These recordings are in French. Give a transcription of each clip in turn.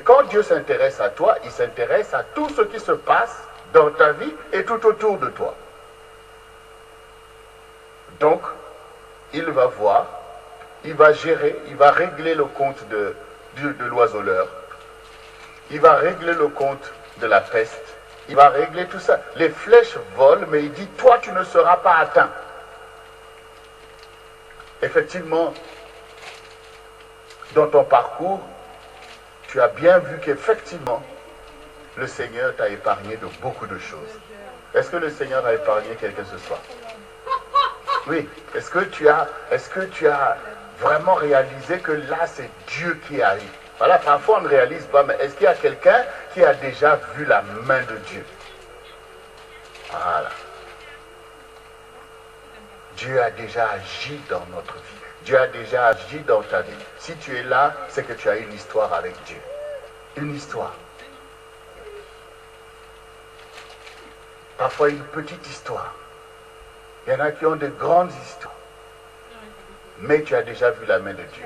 Quand Dieu s'intéresse à toi, il s'intéresse à tout ce qui se passe dans ta vie et tout autour de toi. Donc, il va voir, il va gérer, il va régler le compte de l'oiseleur, il va régler le compte de la peste, il va régler tout ça. Les flèches volent, mais il dit, toi, tu ne seras pas atteint. Effectivement, dans ton parcours, tu as bien vu qu'effectivement, le Seigneur t'a épargné de beaucoup de choses. Est-ce que le Seigneur a épargné quelqu'un ce soir? Oui. Est-ce que tu as vraiment réalisé que là, c'est Dieu qui arrive? Voilà, parfois on ne réalise pas, mais est-ce qu'il y a quelqu'un qui a déjà vu la main de Dieu? Voilà. Dieu a déjà agi dans notre vie. Dieu a déjà agi dans ta vie. Si tu es là, c'est que tu as une histoire avec Dieu. Une histoire. Parfois une petite histoire. Il y en a qui ont de grandes histoires. Mais tu as déjà vu la main de Dieu.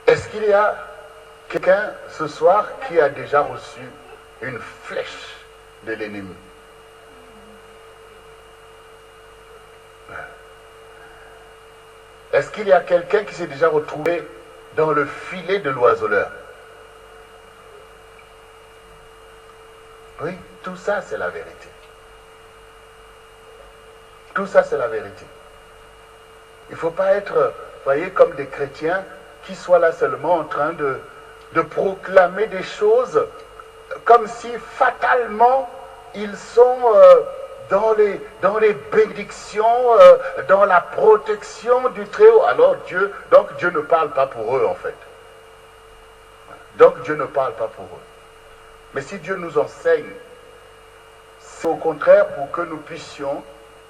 Est-ce qu'il y a quelqu'un ce soir qui a déjà reçu une flèche de l'ennemi? Est-ce qu'il y a quelqu'un qui s'est déjà retrouvé dans le filet de l'oiseleur? Oui, tout ça c'est la vérité. Tout ça c'est la vérité. Il ne faut pas être, voyez, comme des chrétiens qui soient là seulement en train de proclamer des choses comme si fatalement ils sont dans les bénédictions, dans la protection du Très-Haut. Alors Dieu ne parle pas pour eux en fait. Donc Dieu ne parle pas pour eux. Mais si Dieu nous enseigne, c'est au contraire pour que nous puissions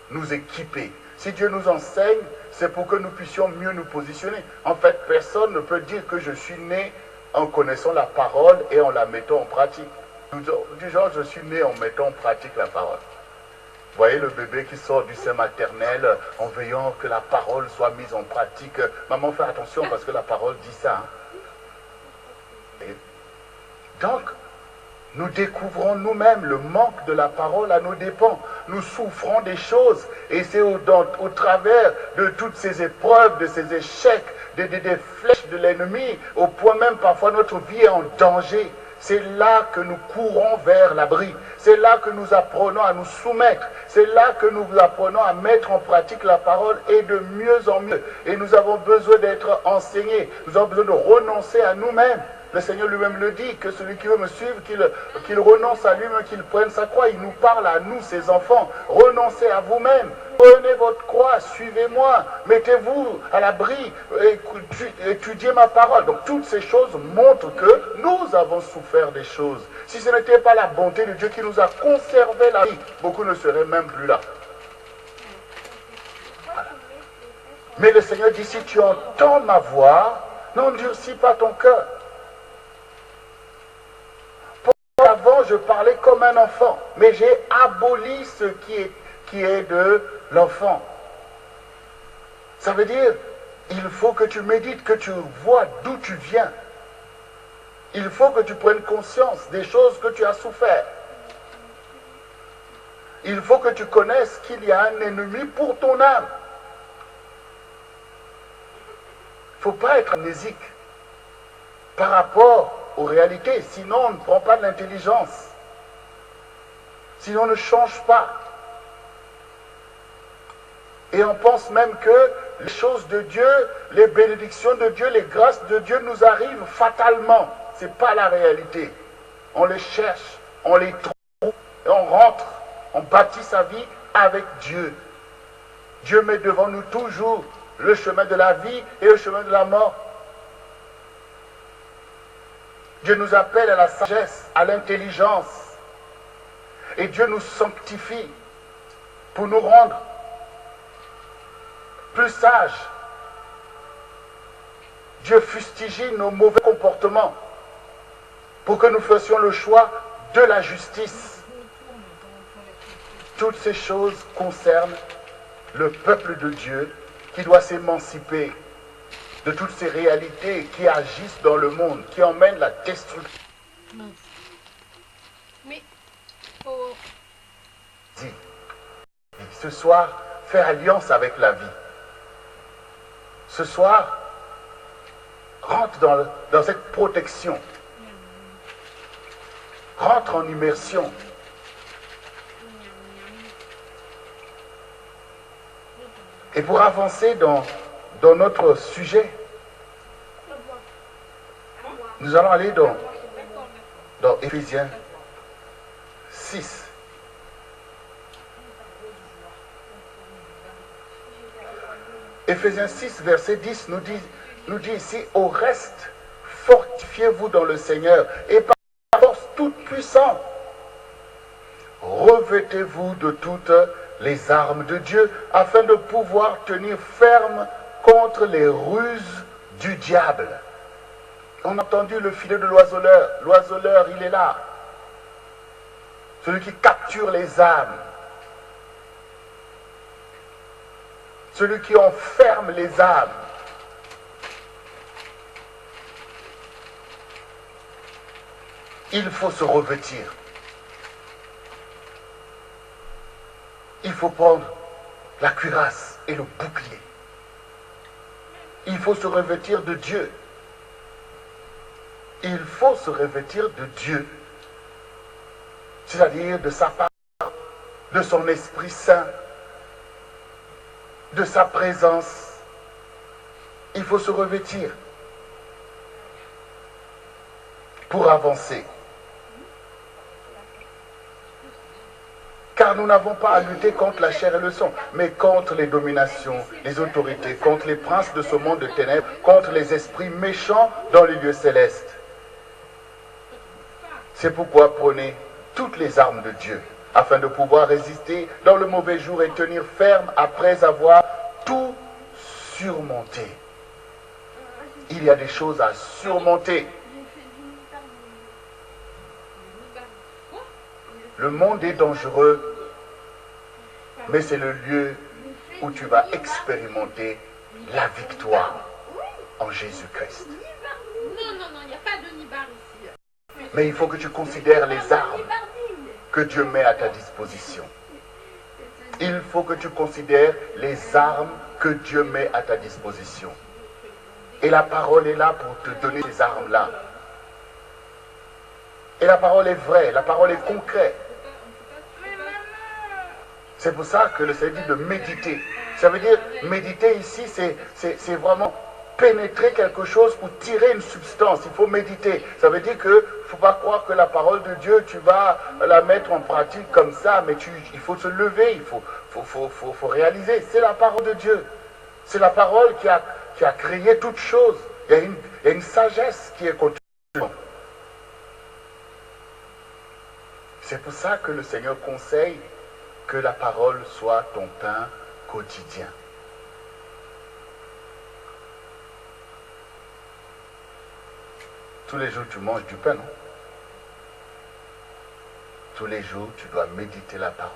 nous équiper. Si Dieu nous enseigne, c'est pour que nous puissions mieux nous positionner. En fait, personne ne peut dire que je suis né en connaissant la parole et en la mettant en pratique. Du genre, je suis né en mettant en pratique la parole. Vous voyez le bébé qui sort du sein maternel en veillant que la parole soit mise en pratique. Maman, fais attention parce que la parole dit ça. Et donc, nous découvrons nous-mêmes le manque de la parole à nos dépens. Nous souffrons des choses et c'est au travers de toutes ces épreuves, de ces échecs, des flèches de l'ennemi, au point même parfois notre vie est en danger. C'est là que nous courons vers l'abri. C'est là que nous apprenons à nous soumettre. C'est là que nous apprenons à mettre en pratique la parole et de mieux en mieux. Et nous avons besoin d'être enseignés. Nous avons besoin de renoncer à nous-mêmes. Le Seigneur lui-même le dit, que celui qui veut me suivre, qu'il renonce à lui-même, qu'il prenne sa croix. Il nous parle à nous, ses enfants. Renoncez à vous-même. Prenez votre croix, suivez-moi. Mettez-vous à l'abri, étudiez ma parole. Donc toutes ces choses montrent que nous avons souffert des choses. Si ce n'était pas la bonté de Dieu qui nous a conservé la vie, beaucoup ne seraient même plus là. Voilà. Mais le Seigneur dit, si tu entends ma voix, n'endurcis pas ton cœur. Avant, je parlais comme un enfant, mais j'ai aboli ce qui est de l'enfant. Ça veut dire, il faut que tu médites, que tu vois d'où tu viens. Il faut que tu prennes conscience des choses que tu as souffert. Il faut que tu connaisses qu'il y a un ennemi pour ton âme. Il ne faut pas être amnésique par rapport aux réalités, sinon on ne prend pas de l'intelligence. Sinon on ne change pas. Et on pense même que les choses de Dieu, les bénédictions de Dieu, les grâces de Dieu nous arrivent fatalement. Ce n'est pas la réalité. On les cherche, on les trouve, et on rentre, on bâtit sa vie avec Dieu. Dieu met devant nous toujours le chemin de la vie et le chemin de la mort. Dieu nous appelle à la sagesse, à l'intelligence. Et Dieu nous sanctifie pour nous rendre plus sages. Dieu fustige nos mauvais comportements pour que nous fassions le choix de la justice. Toutes ces choses concernent le peuple de Dieu qui doit s'émanciper de toutes ces réalités qui agissent dans le monde, qui emmènent la destruction. Mais faut... Ce soir, faire alliance avec la vie. Ce soir, rentre dans cette protection. Rentre en immersion. Et pour avancer dans notre sujet, nous allons aller dans Éphésiens 6. Éphésiens 6, verset 10 nous dit ici, au reste, fortifiez-vous dans le Seigneur et par la force toute puissante, revêtez-vous de toutes les armes de Dieu afin de pouvoir tenir ferme contre les ruses du diable. On a entendu le filet de l'oiseleur. L'oiseleur, il est là. Celui qui capture les âmes. Celui qui enferme les âmes. Il faut se revêtir. Il faut prendre la cuirasse et le bouclier. Il faut se revêtir de Dieu. Il faut se revêtir de Dieu. C'est-à-dire de sa parole, de son Esprit Saint, de sa présence. Il faut se revêtir pour avancer. Car nous n'avons pas à lutter contre la chair et le sang, mais contre les dominations, les autorités, contre les princes de ce monde de ténèbres, contre les esprits méchants dans les lieux célestes. C'est pourquoi prenez toutes les armes de Dieu, afin de pouvoir résister dans le mauvais jour et tenir ferme après avoir tout surmonté. Il y a des choses à surmonter. Le monde est dangereux, mais c'est le lieu où tu vas expérimenter la victoire en Jésus-Christ. Non, il n'y a pas de nibar ici. Mais il faut que tu considères les armes que Dieu met à ta disposition. Il faut que tu considères les armes que Dieu met à ta disposition. Et la parole est là pour te donner ces armes-là. Et la parole est vraie, la parole est concrète. C'est pour ça que le Seigneur dit de méditer. Ça veut dire, méditer ici, c'est vraiment pénétrer quelque chose pour tirer une substance. Il faut méditer. Ça veut dire qu'il ne faut pas croire que la parole de Dieu, tu vas la mettre en pratique comme ça, mais il faut se lever, il faut réaliser. C'est la parole de Dieu. C'est la parole qui a créé toute chose. Il y a une sagesse qui est contenue. C'est pour ça que le Seigneur conseille que la parole soit ton pain quotidien. Tous les jours, tu manges du pain, non? Tous les jours, tu dois méditer la parole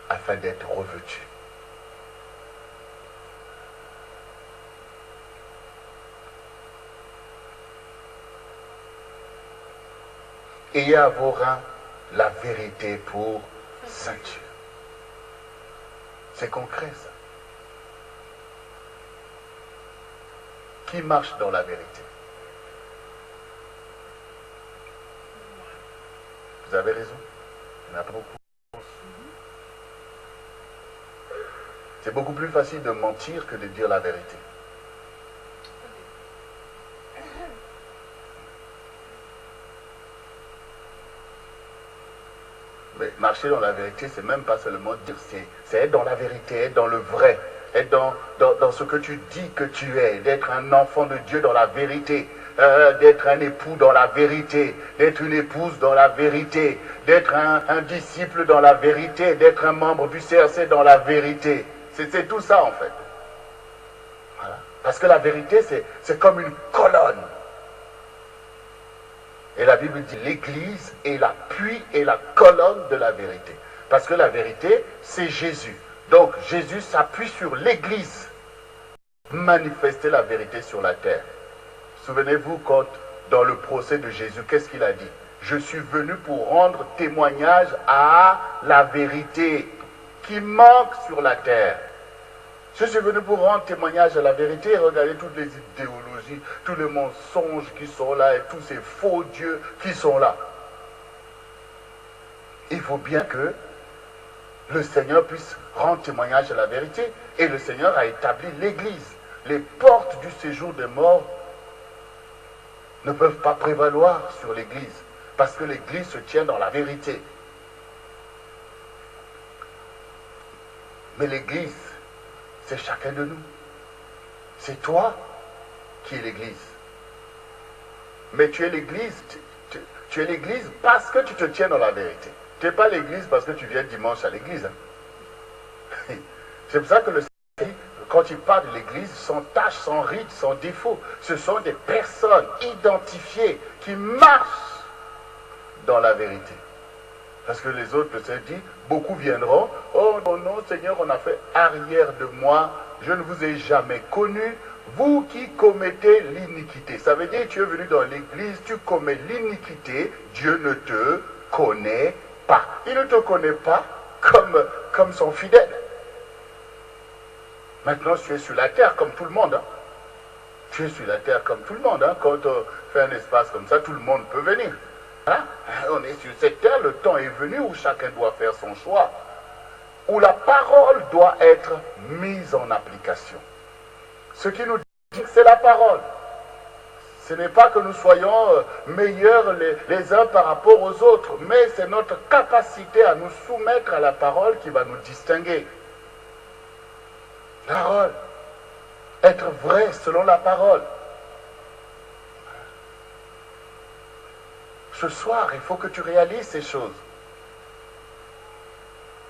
afin d'être revêtu. Ayez à vos reins la vérité pour ceinture. C'est concret, ça. Qui marche dans la vérité? Vous avez raison. Il n'y en a pas beaucoup. C'est beaucoup plus facile de mentir que de dire la vérité. Mais marcher dans la vérité, c'est même pas seulement dire, c'est être dans la vérité, être dans le vrai, être dans ce que tu dis que tu es, d'être un enfant de Dieu dans la vérité, d'être un époux dans la vérité, d'être une épouse dans la vérité, d'être un disciple dans la vérité, d'être un membre du CRC dans la vérité. C'est tout ça en fait. Voilà. Parce que la vérité, c'est comme une colonne. Et la Bible dit l'Église est l'appui et la colonne de la vérité. Parce que la vérité, c'est Jésus. Donc Jésus s'appuie sur l'Église, manifester la vérité sur la terre. Souvenez-vous quand dans le procès de Jésus, qu'est-ce qu'il a dit? Je suis venu pour rendre témoignage à la vérité qui manque sur la terre. Je suis venu pour rendre témoignage à la vérité et regarder toutes les idéologies, tous les mensonges qui sont là et tous ces faux dieux qui sont là. Il faut bien que le Seigneur puisse rendre témoignage à la vérité. Et le Seigneur a établi l'Église. Les portes du séjour des morts ne peuvent pas prévaloir sur l'Église, parce que l'Église se tient dans la vérité. Mais l'Église, c'est chacun de nous. C'est toi qui es l'Église. Mais tu es l'Église, tu es l'Église parce que tu te tiens dans la vérité. Tu n'es pas l'Église parce que tu viens dimanche à l'Église. Hein. C'est pour ça que le Seigneur, quand il parle de l'Église, sans tache, sans ride, sans défaut, ce sont des personnes identifiées qui marchent dans la vérité. Parce que les autres, le Seigneur dit, beaucoup viendront, oh non, non, Seigneur, on a fait arrière de moi, je ne vous ai jamais connu, vous qui commettez l'iniquité. Ça veut dire, tu es venu dans l'église, tu commets l'iniquité, Dieu ne te connaît pas. Il ne te connaît pas comme son fidèle. Maintenant, tu es sur la terre comme tout le monde. Hein. Tu es sur la terre comme tout le monde. Hein. Quand on fait un espace comme ça, tout le monde peut venir. Hein? On est sur cette terre, le temps est venu où chacun doit faire son choix, où la parole doit être mise en application. Ce qui nous dit, c'est la parole. Ce n'est pas que nous soyons meilleurs les uns par rapport aux autres, mais c'est notre capacité à nous soumettre à la parole qui va nous distinguer. La parole. Être vrai selon la parole. Ce soir, il faut que tu réalises ces choses.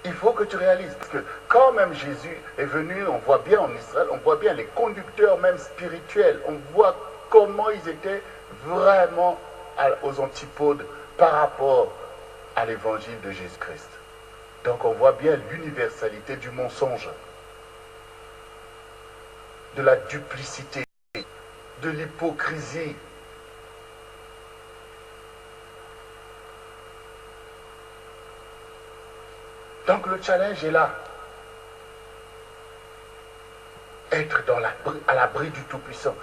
Il faut que tu réalises. Parce que quand même Jésus est venu, on voit bien en Israël, on voit bien les conducteurs même spirituels. On voit comment ils étaient vraiment aux antipodes par rapport à l'évangile de Jésus-Christ. Donc on voit bien l'universalité du mensonge, de la duplicité, de l'hypocrisie. Donc le challenge est là. Être à l'abri du Tout-Puissant.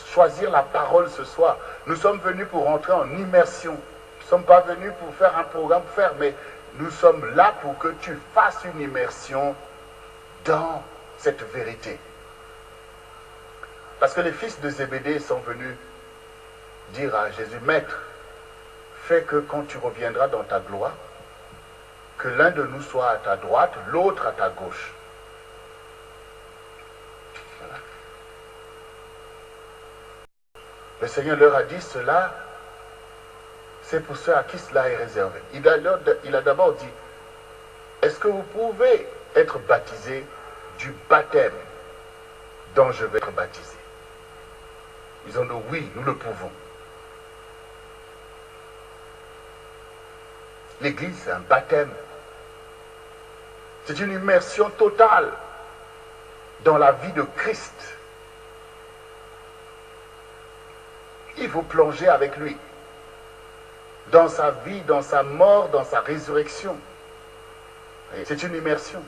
Choisir la parole ce soir. Nous sommes venus pour entrer en immersion. Nous ne sommes pas venus pour faire un programme, mais nous sommes là pour que tu fasses une immersion dans cette vérité. Parce que les fils de Zébédée sont venus dire à Jésus, Maître, fais que quand tu reviendras dans ta gloire, que l'un de nous soit à ta droite, l'autre à ta gauche. Voilà. Le Seigneur leur a dit cela, c'est pour ceux à qui cela est réservé. Il a d'abord dit, est-ce que vous pouvez être baptisés du baptême dont je vais être baptisé? Ils ont dit oui, nous le pouvons. L'Église, c'est un baptême. C'est une immersion totale dans la vie de Christ. Il faut plonger avec lui dans sa vie, dans sa mort, dans sa résurrection. C'est une immersion.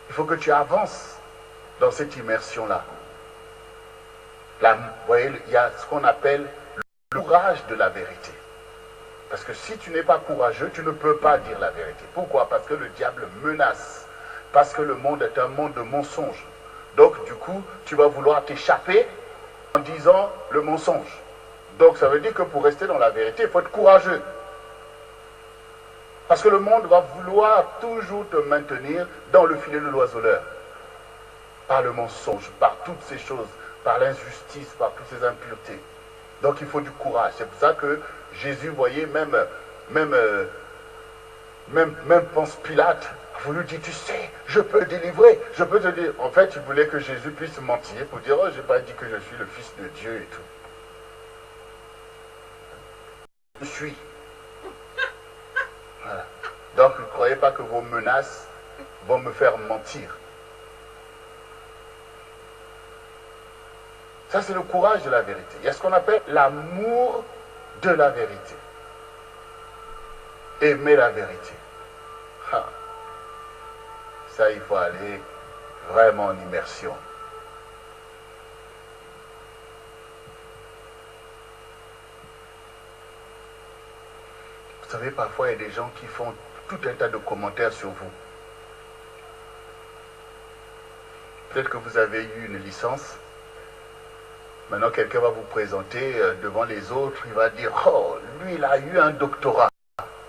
Il faut que tu avances dans cette immersion-là. Là, vous voyez, il y a ce qu'on appelle le courage de la vérité. Parce que si tu n'es pas courageux, tu ne peux pas dire la vérité. Pourquoi? Parce que le diable menace. Parce que le monde est un monde de mensonges. Donc, du coup, tu vas vouloir t'échapper en disant le mensonge. Donc, ça veut dire que pour rester dans la vérité, il faut être courageux. Parce que le monde va vouloir toujours te maintenir dans le filet de l'oiseleur. Par le mensonge, par toutes ces choses, par l'injustice, par toutes ces impuretés. Donc, il faut du courage. C'est pour ça que Jésus, vous voyez, même Ponce Pilate a voulu dire, tu sais, je peux te délivrer, je peux te dire. En fait, il voulait que Jésus puisse mentir pour dire, oh, je n'ai pas dit que je suis le Fils de Dieu et tout. Je suis. Voilà. Donc, ne croyez pas que vos menaces vont me faire mentir. Ça, c'est le courage de la vérité. Il y a ce qu'on appelle l'amour de la vérité. Aimer la vérité. Ah. Ça, il faut aller vraiment en immersion. Vous savez, parfois, il y a des gens qui font tout un tas de commentaires sur vous. Peut-être que vous avez eu une licence. Maintenant, quelqu'un va vous présenter devant les autres. Il va dire, oh, lui, il a eu un doctorat.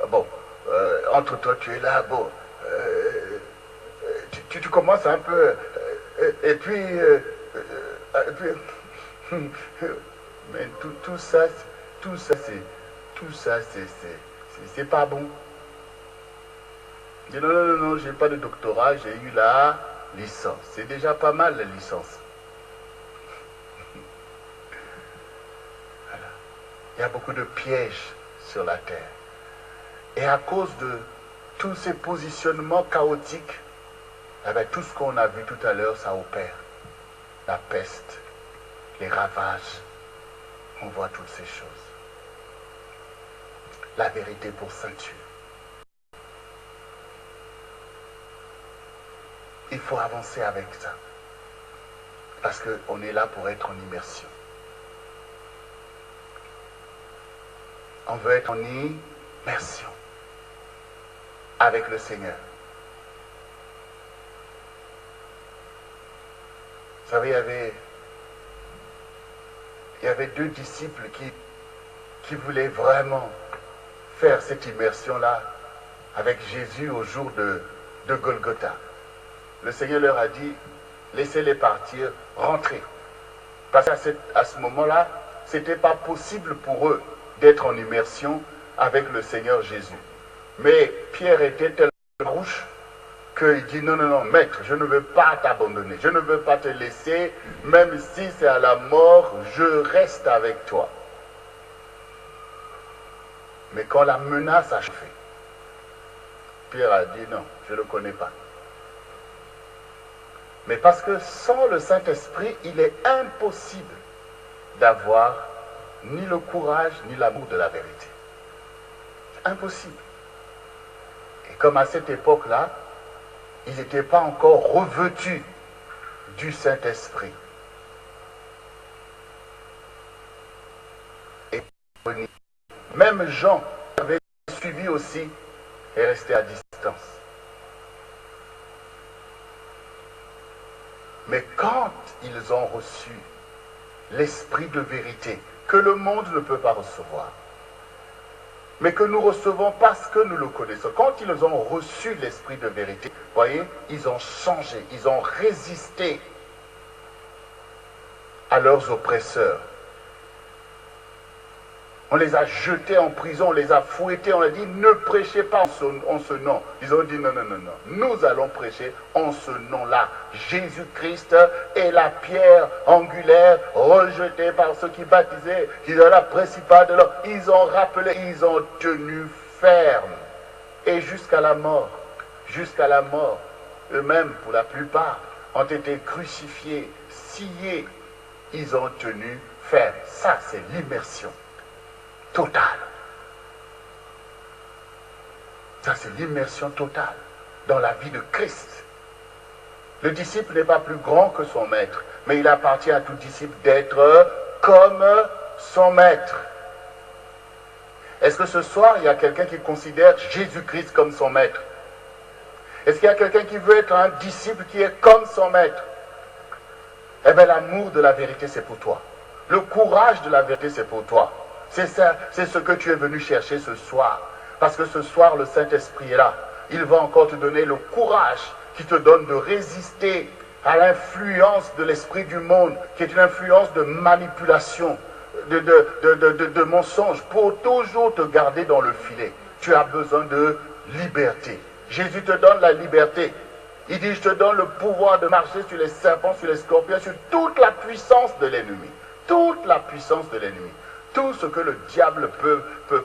Bon, entre toi, tu es là. Bon, tu commences un peu. Et puis, mais tout ça, c'est pas bon. Je dis non, j'ai pas de doctorat, j'ai eu la licence. C'est déjà pas mal la licence. Voilà. Il y a beaucoup de pièges sur la terre. Et à cause de tous ces positionnements chaotiques, eh bien, tout ce qu'on a vu tout à l'heure, ça opère. La peste, les ravages, on voit toutes ces choses. La vérité pour ceinture. Il faut avancer avec ça. Parce qu'on est là pour être en immersion. On veut être en immersion avec le Seigneur. Vous savez, il y avait deux disciples qui voulaient vraiment faire cette immersion-là avec Jésus au jour de Golgotha. Le Seigneur leur a dit, laissez-les partir, rentrez. Parce qu'à ce moment-là, ce n'était pas possible pour eux d'être en immersion avec le Seigneur Jésus. Mais Pierre était tellement rouge qu'il dit, non, maître, je ne veux pas t'abandonner, je ne veux pas te laisser, même si c'est à la mort, je reste avec toi. Mais quand la menace a chauffé, Pierre a dit, non, je ne le connais pas. Mais parce que sans le Saint-Esprit, il est impossible d'avoir ni le courage, ni l'amour de la vérité. C'est impossible. Et comme à cette époque-là, ils n'étaient pas encore revêtus du Saint-Esprit. Et même Jean avait suivi aussi et resté à distance. Mais quand ils ont reçu l'esprit de vérité, que le monde ne peut pas recevoir, mais que nous recevons parce que nous le connaissons, quand ils ont reçu l'esprit de vérité, voyez, ils ont changé, ils ont résisté à leurs oppresseurs. On les a jetés en prison, on les a fouettés, on a dit ne prêchez pas en ce nom. Ils ont dit non, nous allons prêcher en ce nom-là. Jésus-Christ est la pierre angulaire rejetée par ceux qui baptisaient, qui étaient la principale de l'homme. Ils ont rappelé, ils ont tenu ferme. Et jusqu'à la mort, eux-mêmes pour la plupart, ont été crucifiés, sciés. Ils ont tenu ferme. Ça, c'est l'immersion totale. Ça, c'est l'immersion totale dans la vie de Christ. Le disciple n'est pas plus grand que son maître, mais il appartient à tout disciple d'être comme son maître. Est-ce que ce soir, il y a quelqu'un qui considère Jésus-Christ comme son maître? Est-ce qu'il y a quelqu'un qui veut être un disciple qui est comme son maître? Eh bien, l'amour de la vérité, c'est pour toi. Le courage de la vérité, c'est pour toi. C'est ça, c'est ce que tu es venu chercher ce soir. Parce que ce soir, le Saint-Esprit est là. Il va encore te donner le courage qui te donne de résister à l'influence de l'esprit du monde, qui est une influence de manipulation, de mensonge, pour toujours te garder dans le filet. Tu as besoin de liberté. Jésus te donne la liberté. Il dit, je te donne le pouvoir de marcher sur les serpents, sur les scorpions, sur toute la puissance de l'ennemi. Toute la puissance de l'ennemi. tout ce que le diable peut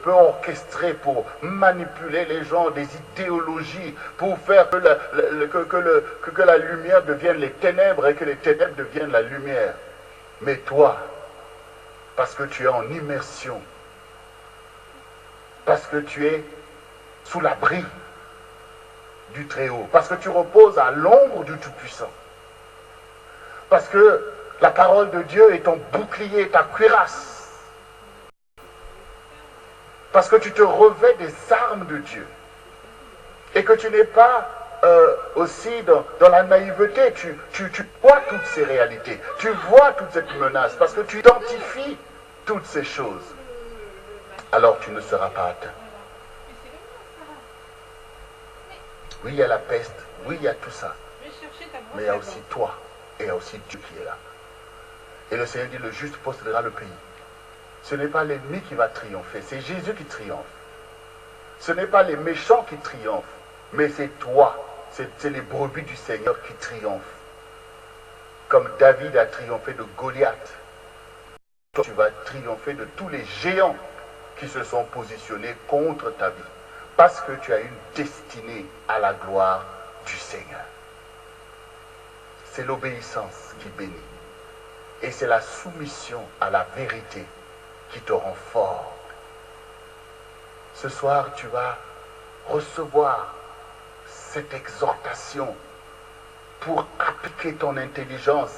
orchestrer pour manipuler les gens, des idéologies, pour faire que la lumière devienne les ténèbres et que les ténèbres deviennent la lumière. Mais toi, parce que tu es en immersion, parce que tu es sous l'abri du Très-Haut, parce que tu reposes à l'ombre du Tout-Puissant, parce que la parole de Dieu est ton bouclier, ta cuirasse, parce que tu te revêts des armes de Dieu et que tu n'es pas aussi dans la naïveté, tu vois toutes ces réalités, tu vois toute cette menace, parce que tu identifies toutes ces choses, alors tu ne seras pas atteint. Oui, il y a la peste, oui, il y a tout ça, mais il y a aussi toi et il y a aussi Dieu qui est là. Et le Seigneur dit, le juste possédera le pays. Ce n'est pas l'ennemi qui va triompher, c'est Jésus qui triomphe. Ce n'est pas les méchants qui triomphent, mais c'est toi, c'est les brebis du Seigneur qui triomphent. Comme David a triomphé de Goliath, toi tu vas triompher de tous les géants qui se sont positionnés contre ta vie, parce que tu as une destinée à la gloire du Seigneur. C'est l'obéissance qui bénit, et c'est la soumission à la vérité qui te rend fort. Ce soir, tu vas recevoir cette exhortation pour appliquer ton intelligence,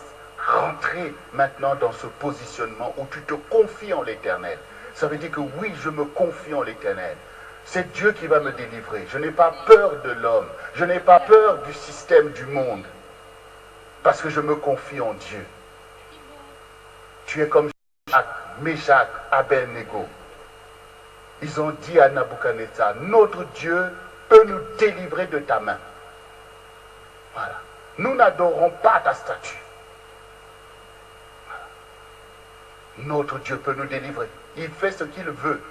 rentrer maintenant dans ce positionnement où tu te confies en l'Éternel. Ça veut dire que oui, je me confie en l'Éternel. C'est Dieu qui va me délivrer. Je n'ai pas peur de l'homme. Je n'ai pas peur du système du monde. Parce que je me confie en Dieu. Tu es comme Méchac, Abednego. Ils ont dit à Nabuchodonosor, notre Dieu peut nous délivrer de ta main. Voilà. Nous n'adorons pas ta statue. Voilà. Notre Dieu peut nous délivrer. Il fait ce qu'il veut.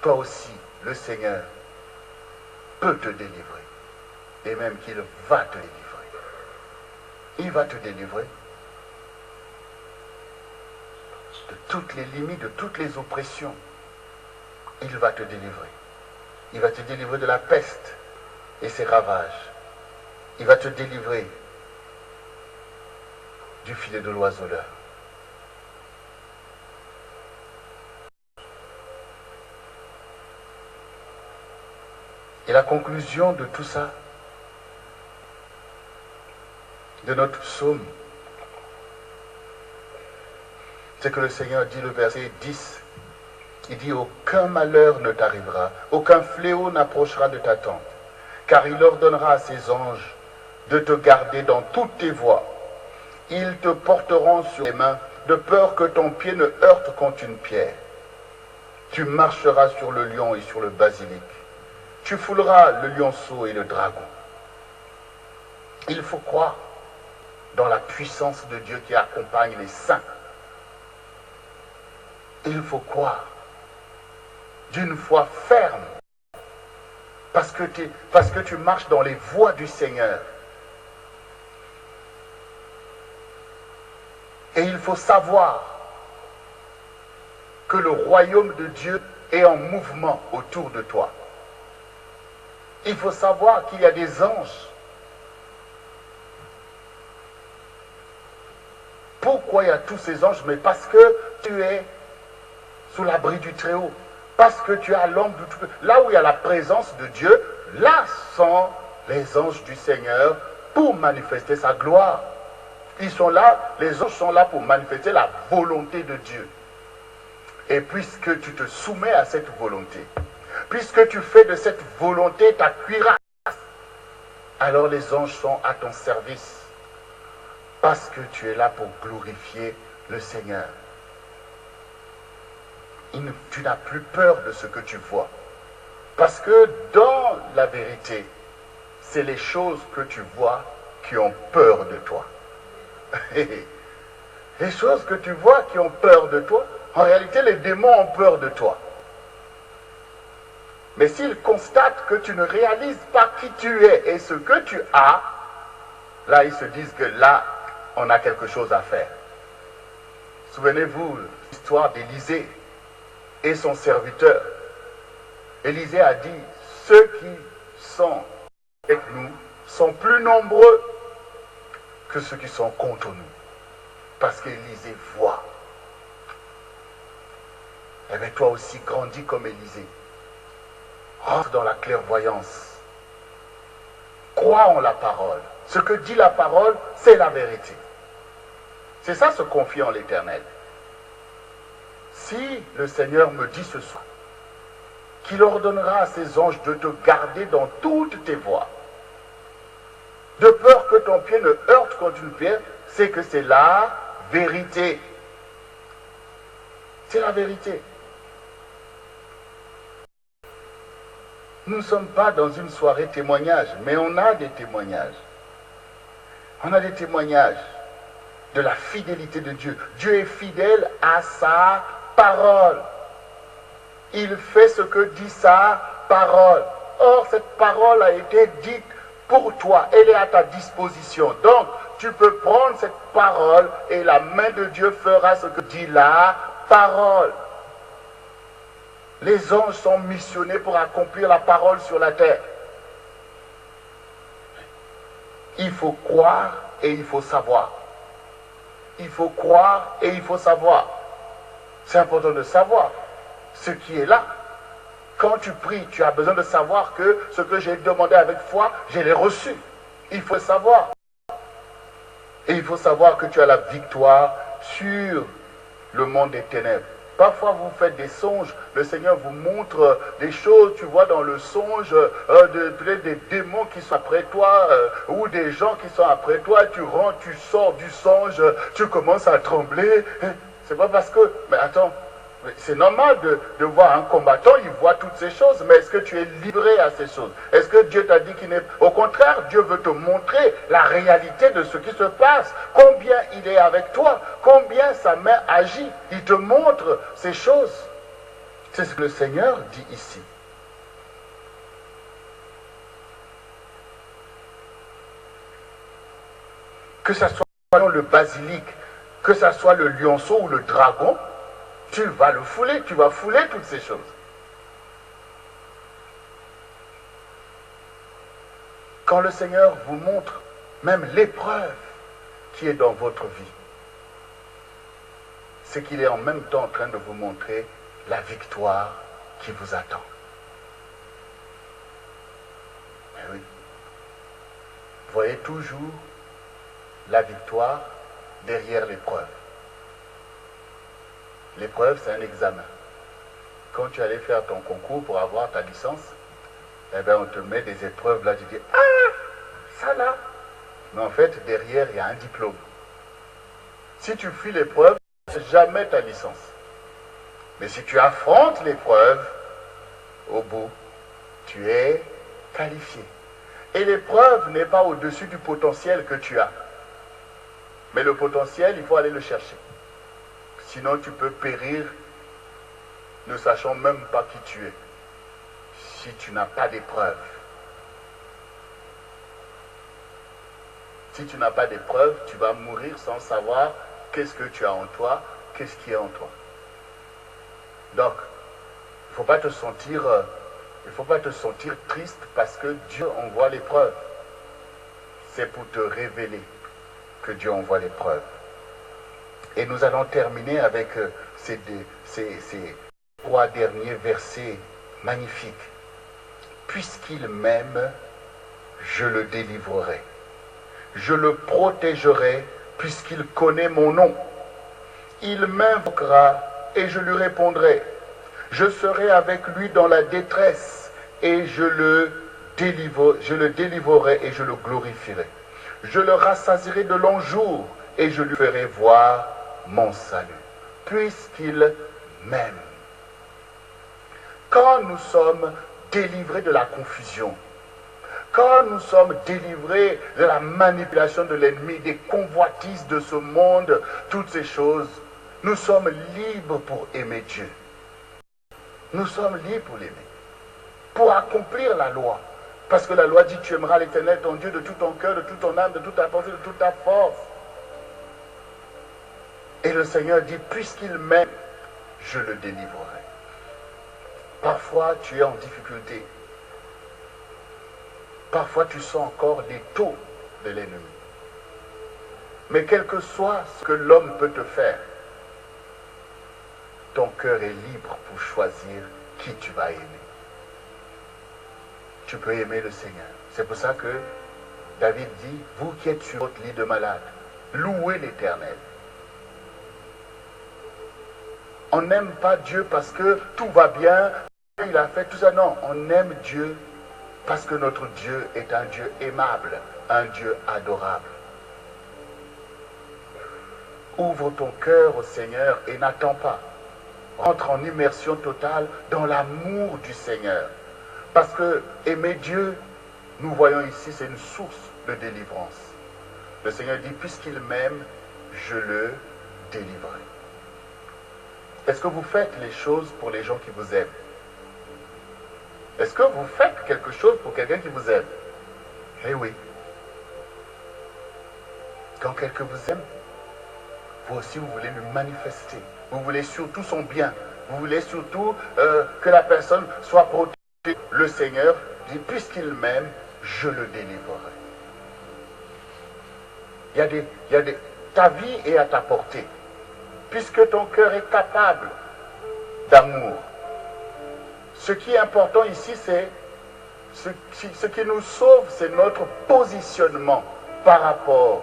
Toi aussi, le Seigneur peut te délivrer. Et même qu'il va te délivrer. Il va te délivrer de toutes les limites, de toutes les oppressions. Il va te délivrer. Il va te délivrer de la peste et ses ravages. Il va te délivrer du filet de l'oiseleur. Et la conclusion de tout ça, de notre psaume, c'est que le Seigneur dit, le verset 10, il dit, aucun malheur ne t'arrivera, aucun fléau n'approchera de ta tente, car il ordonnera à ses anges de te garder dans toutes tes voies. Ils te porteront sur les mains, de peur que ton pied ne heurte contre une pierre. Tu marcheras sur le lion et sur le basilic. Tu fouleras le lionceau et le dragon. Il faut croire dans la puissance de Dieu qui accompagne les saints. Il faut croire d'une foi ferme, parce que tu marches dans les voies du Seigneur. Et il faut savoir que le royaume de Dieu est en mouvement autour de toi. Il faut savoir qu'il y a des anges. Pourquoi il y a tous ces anges? Mais parce que tu es sous l'abri du Très-Haut. Parce que tu es à l'ombre du Tout-Puissant. Là où il y a la présence de Dieu, là sont les anges du Seigneur pour manifester sa gloire. Ils sont là, les anges sont là pour manifester la volonté de Dieu. Et puisque tu te soumets à cette volonté, puisque tu fais de cette volonté ta cuirasse, alors les anges sont à ton service. Parce que tu es là pour glorifier le Seigneur. Tu n'as plus peur de ce que tu vois. Parce que dans la vérité, c'est les choses que tu vois qui ont peur de toi. Les choses que tu vois qui ont peur de toi, en réalité, les démons ont peur de toi. Mais s'ils constatent que tu ne réalises pas qui tu es et ce que tu as, là, ils se disent que là, on a quelque chose à faire. Souvenez-vous, l'histoire l'histoire d'Élisée et son serviteur. Élisée a dit, ceux qui sont avec nous sont plus nombreux que ceux qui sont contre nous. Parce qu'Élisée voit. Eh bien, toi aussi, grandis comme Élisée. Rentre dans la clairvoyance. Crois en la parole. Ce que dit la parole, c'est la vérité. C'est ça, se confier en l'Éternel. Si le Seigneur me dit ce soir qu'il ordonnera à ses anges de te garder dans toutes tes voies, de peur que ton pied ne heurte contre une pierre, c'est que c'est la vérité. C'est la vérité. Nous ne sommes pas dans une soirée témoignage, mais on a des témoignages. On a des témoignages de la fidélité de Dieu. Dieu est fidèle à sa parole. Il fait ce que dit sa parole. Or, cette parole a été dite pour toi. Elle est à ta disposition. Donc, tu peux prendre cette parole et la main de Dieu fera ce que dit la parole. Les anges sont missionnés pour accomplir la parole sur la terre. Il faut croire et il faut savoir. Il faut croire et il faut savoir. C'est important de savoir ce qui est là. Quand tu pries, tu as besoin de savoir que ce que j'ai demandé avec foi, je l'ai reçu. Il faut savoir. Et il faut savoir que tu as la victoire sur le monde des ténèbres. Parfois, vous faites des songes. Le Seigneur vous montre des choses. Tu vois dans le songe peut-être des démons qui sont après toi ou des gens qui sont après toi. Tu rentres, tu sors du songe, tu commences à trembler. C'est pas parce que... Mais attends, c'est normal de voir un combattant, il voit toutes ces choses. Mais est-ce que tu es livré à ces choses? Est-ce que Dieu t'a dit qu'il n'est... Au contraire, Dieu veut te montrer la réalité de ce qui se passe. Combien il est avec toi. Combien sa main agit. Il te montre ces choses. C'est ce que le Seigneur dit ici. Que ce soit le basilic, que ce soit le lionceau ou le dragon, tu vas le fouler, tu vas fouler toutes ces choses. Quand le Seigneur vous montre même l'épreuve qui est dans votre vie, c'est qu'il est en même temps en train de vous montrer la victoire qui vous attend. Mais oui. Voyez toujours la victoire derrière l'épreuve. L'épreuve, c'est un examen. Quand tu allais faire ton concours pour avoir ta licence, eh bien, on te met des épreuves là, tu dis, ah, ça là. Mais en fait, derrière, il y a un diplôme. Si tu fuis l'épreuve, jamais ta licence. Mais si tu affrontes l'épreuve, au bout, tu es qualifié. Et l'épreuve n'est pas au-dessus du potentiel que tu as. Mais le potentiel, il faut aller le chercher. Sinon, tu peux périr ne sachant même pas qui tu es. Si tu n'as pas d'épreuve. Si tu n'as pas d'épreuve, tu vas mourir sans savoir qu'est-ce que tu as en toi, qu'est-ce qui est en toi. Donc, il ne faut pas te sentir triste parce que Dieu envoie l'épreuve. C'est pour te révéler que Dieu envoie l'épreuve. Et nous allons terminer avec ces 3 derniers versets magnifiques. Puisqu'il m'aime, je le délivrerai. Je le protégerai puisqu'il connaît mon nom. Il m'invoquera et je lui répondrai. Je serai avec lui dans la détresse et je le délivrerai et je le glorifierai. Je le rassasierai de longs jours et je lui ferai voir mon salut, puisqu'il m'aime. Quand nous sommes délivrés de la confusion, quand nous sommes délivrés de la manipulation de l'ennemi, des convoitises de ce monde, toutes ces choses, nous sommes libres pour aimer Dieu. Nous sommes libres pour l'aimer, pour accomplir la loi. Parce que la loi dit, tu aimeras l'Éternel, ton Dieu, de tout ton cœur, de toute ton âme, de toute ta pensée, de toute ta force. Et le Seigneur dit, puisqu'il m'aime, je le délivrerai. Parfois, tu es en difficulté. Parfois, tu sens encore les taux de l'ennemi. Mais quel que soit ce que l'homme peut te faire, ton cœur est libre pour choisir qui tu vas aimer. Tu peux aimer le Seigneur. C'est pour ça que David dit, vous qui êtes sur votre lit de malade, louez l'Éternel. On n'aime pas Dieu parce que tout va bien, il a fait tout ça. Non, on aime Dieu parce que notre Dieu est un Dieu aimable, un Dieu adorable. Ouvre ton cœur au Seigneur et n'attends pas. Entre en immersion totale dans l'amour du Seigneur. Parce que aimer Dieu, nous voyons ici, c'est une source de délivrance. Le Seigneur dit, puisqu'il m'aime, je le délivrerai. Est-ce que vous faites les choses pour les gens qui vous aiment? Est-ce que vous faites quelque chose pour quelqu'un qui vous aime? Eh oui. Quand quelqu'un vous aime, vous aussi vous voulez lui manifester. Vous voulez surtout son bien. Vous voulez surtout que la personne soit protégée. Le Seigneur dit, puisqu'il m'aime, je le délivrerai. Ta vie est à ta portée. Puisque ton cœur est capable d'amour. Ce qui est important ici, c'est ce qui nous sauve, c'est notre positionnement par rapport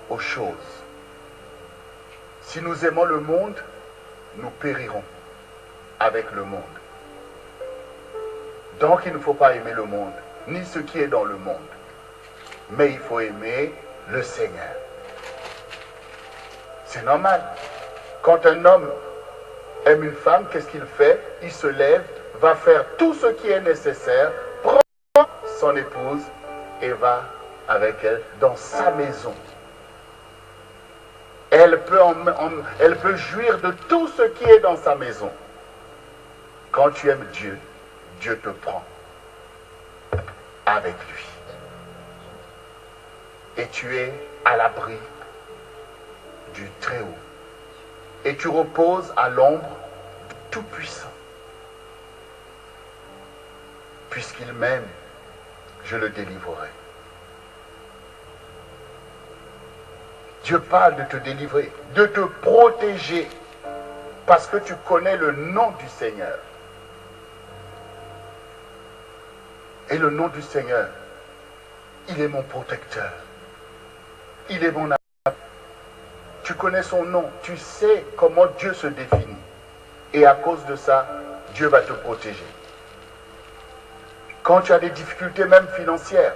aux choses. Si nous aimons le monde, nous périrons avec le monde. Donc il ne faut pas aimer le monde, ni ce qui est dans le monde. Mais il faut aimer le Seigneur. C'est normal. Quand un homme aime une femme, qu'est-ce qu'il fait? Il se lève, va faire tout ce qui est nécessaire, prend son épouse et va avec elle dans sa maison. Elle peut jouir de tout ce qui est dans sa maison. Quand tu aimes Dieu, Dieu te prend avec lui. Et tu es à l'abri du Très-Haut. Et tu reposes à l'ombre du Tout-Puissant. Puisqu'il m'aime, je le délivrerai. Dieu parle de te délivrer, de te protéger, parce que tu connais le nom du Seigneur. Et le nom du Seigneur, il est mon protecteur. Il est mon ami. Tu connais son nom, tu sais comment Dieu se définit. Et à cause de ça, Dieu va te protéger. Quand tu as des difficultés même financières,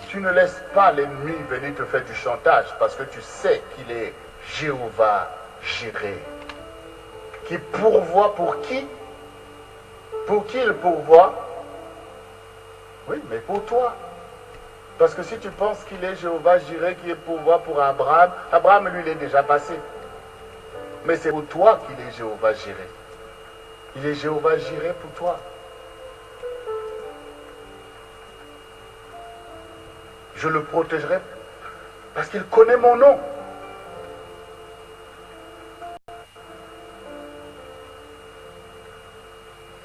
tu ne laisses pas l'ennemi venir te faire du chantage parce que tu sais qu'il est Jéhovah Jireh. Qui pourvoit pour qui? Pour qui il pourvoit? Oui, mais pour toi. Parce que si tu penses qu'il est Jéhovah Jireh qui est pourvoit pour Abraham, Abraham lui il est déjà passé. Mais c'est pour toi qu'il est Jéhovah Jireh. Il est Jéhovah Jireh pour toi. Je le protégerai parce qu'il connaît mon nom.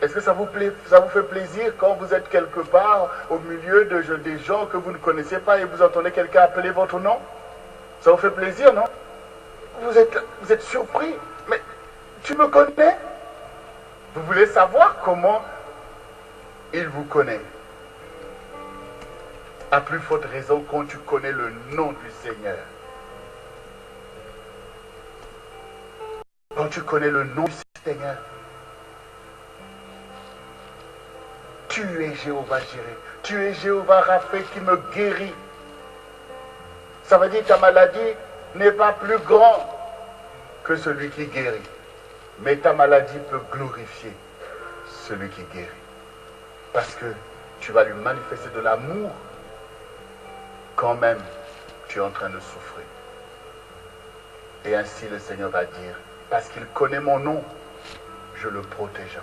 Est-ce que ça vous fait plaisir quand vous êtes quelque part au milieu des gens que vous ne connaissez pas et vous entendez quelqu'un appeler votre nom? Ça vous fait plaisir, non? Vous êtes surpris. Mais tu me connais? Vous voulez savoir comment il vous connaît? À plus forte raison quand tu connais le nom du Seigneur. Quand tu connais le nom du Seigneur. Tu es Jéhovah Jireh. Tu es Jéhovah Rapha qui me guérit. Ça veut dire que ta maladie n'est pas plus grande que celui qui guérit. Mais ta maladie peut glorifier celui qui guérit. Parce que tu vas lui manifester de l'amour quand même tu es en train de souffrir. Et ainsi le Seigneur va dire, parce qu'il connaît mon nom, je le protégerai.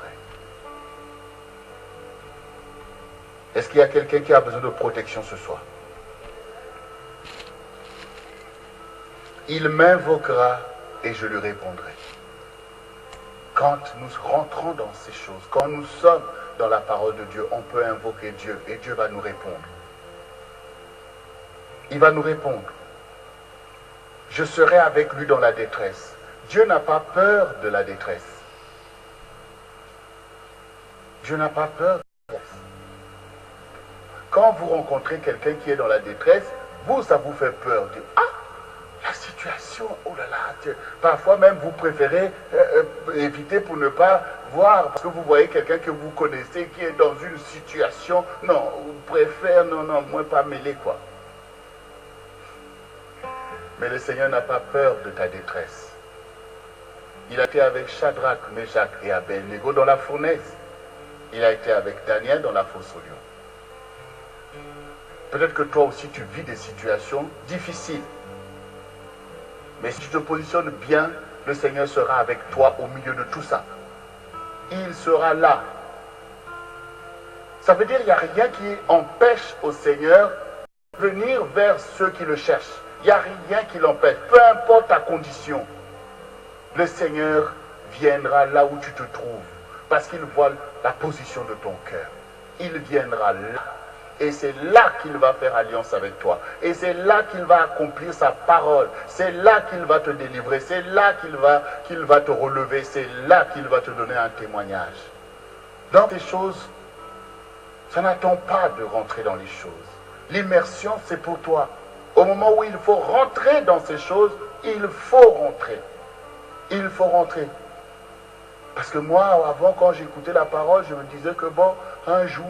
Est-ce qu'il y a quelqu'un qui a besoin de protection ce soir? Il m'invoquera et je lui répondrai. Quand nous rentrons dans ces choses, quand nous sommes dans la parole de Dieu, on peut invoquer Dieu et Dieu va nous répondre. Il va nous répondre. Je serai avec lui dans la détresse. Dieu n'a pas peur de la détresse. Dieu n'a pas peur de la détresse. Quand vous rencontrez quelqu'un qui est dans la détresse, vous, ça vous fait peur. Dieu, ah, la situation, oh là là. Parfois même, vous préférez éviter pour ne pas voir, parce que vous voyez quelqu'un que vous connaissez qui est dans une situation. Non, vous préférez, non, moi pas mêler quoi. Mais le Seigneur n'a pas peur de ta détresse. Il a été avec Shadrach, Meshach et Abednego dans la fournaise. Il a été avec Daniel dans la fosse au lion. Peut-être que toi aussi tu vis des situations difficiles. Mais si tu te positionnes bien, le Seigneur sera avec toi au milieu de tout ça. Il sera là. Ça veut dire qu'il n'y a rien qui empêche au Seigneur de venir vers ceux qui le cherchent. Il n'y a rien qui l'empêche. Peu importe ta condition, le Seigneur viendra là où tu te trouves. Parce qu'il voit la position de ton cœur. Il viendra là. Et c'est là qu'il va faire alliance avec toi. Et c'est là qu'il va accomplir sa parole. C'est là qu'il va te délivrer. C'est là qu'il va te relever. C'est là qu'il va te donner un témoignage. Dans ces choses, ça n'attend pas de rentrer dans les choses. L'immersion, c'est pour toi. Au moment où il faut rentrer dans ces choses, il faut rentrer. Il faut rentrer. Parce que moi, avant, quand j'écoutais la parole, je me disais que bon, un jour,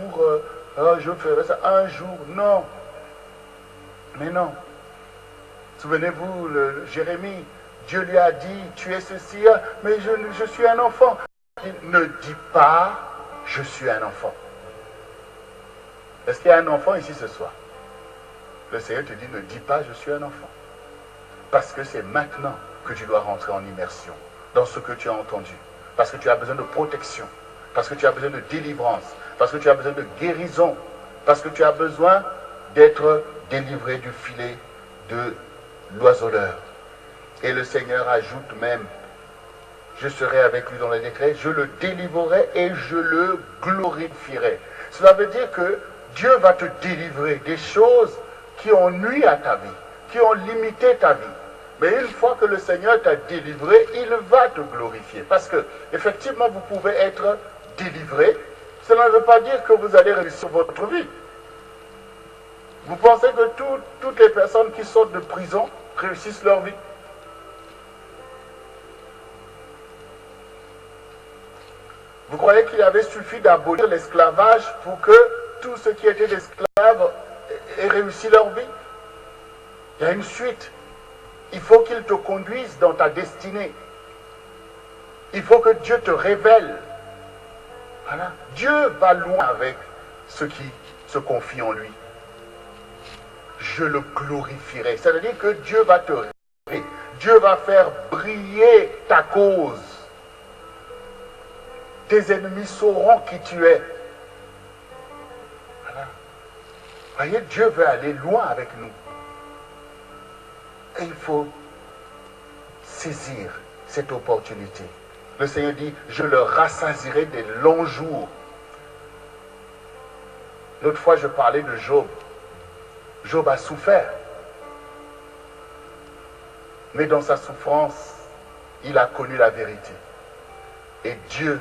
je ferai ça. Un jour, non. Mais non. Souvenez-vous, Jérémie, Dieu lui a dit, tu es ceci, mais je suis un enfant. Il ne dit pas, je suis un enfant. Est-ce qu'il y a un enfant ici ce soir? Le Seigneur te dit, ne dis pas, je suis un enfant. Parce que c'est maintenant que tu dois rentrer en immersion dans ce que tu as entendu. Parce que tu as besoin de protection. Parce que tu as besoin de délivrance. Parce que tu as besoin de guérison. Parce que tu as besoin d'être délivré du filet de l'oiseleur. Et le Seigneur ajoute même, je serai avec lui dans la détresse, je le délivrerai et je le glorifierai. Cela veut dire que Dieu va te délivrer des choses qui ont nui à ta vie, qui ont limité ta vie. Mais une fois que le Seigneur t'a délivré, il va te glorifier. Parce que, effectivement, vous pouvez être délivré. Cela ne veut pas dire que vous allez réussir votre vie. Vous pensez que toutes les personnes qui sortent de prison réussissent leur vie? Vous croyez qu'il avait suffi d'abolir l'esclavage pour que tous ceux qui étaient esclaves aient réussi leur vie? Il y a une suite. Il faut qu'il te conduise dans ta destinée. Il faut que Dieu te révèle. Voilà. Dieu va loin avec ceux qui se confient en lui. Je le glorifierai. Ça veut dire que Dieu va te révéler. Dieu va faire briller ta cause. Tes ennemis sauront qui tu es. Voilà. Voyez, Dieu veut aller loin avec nous. Et il faut saisir cette opportunité. Le Seigneur dit, je le rassasierai des longs jours. L'autre fois, je parlais de Job. Job a souffert. Mais dans sa souffrance, il a connu la vérité. Et Dieu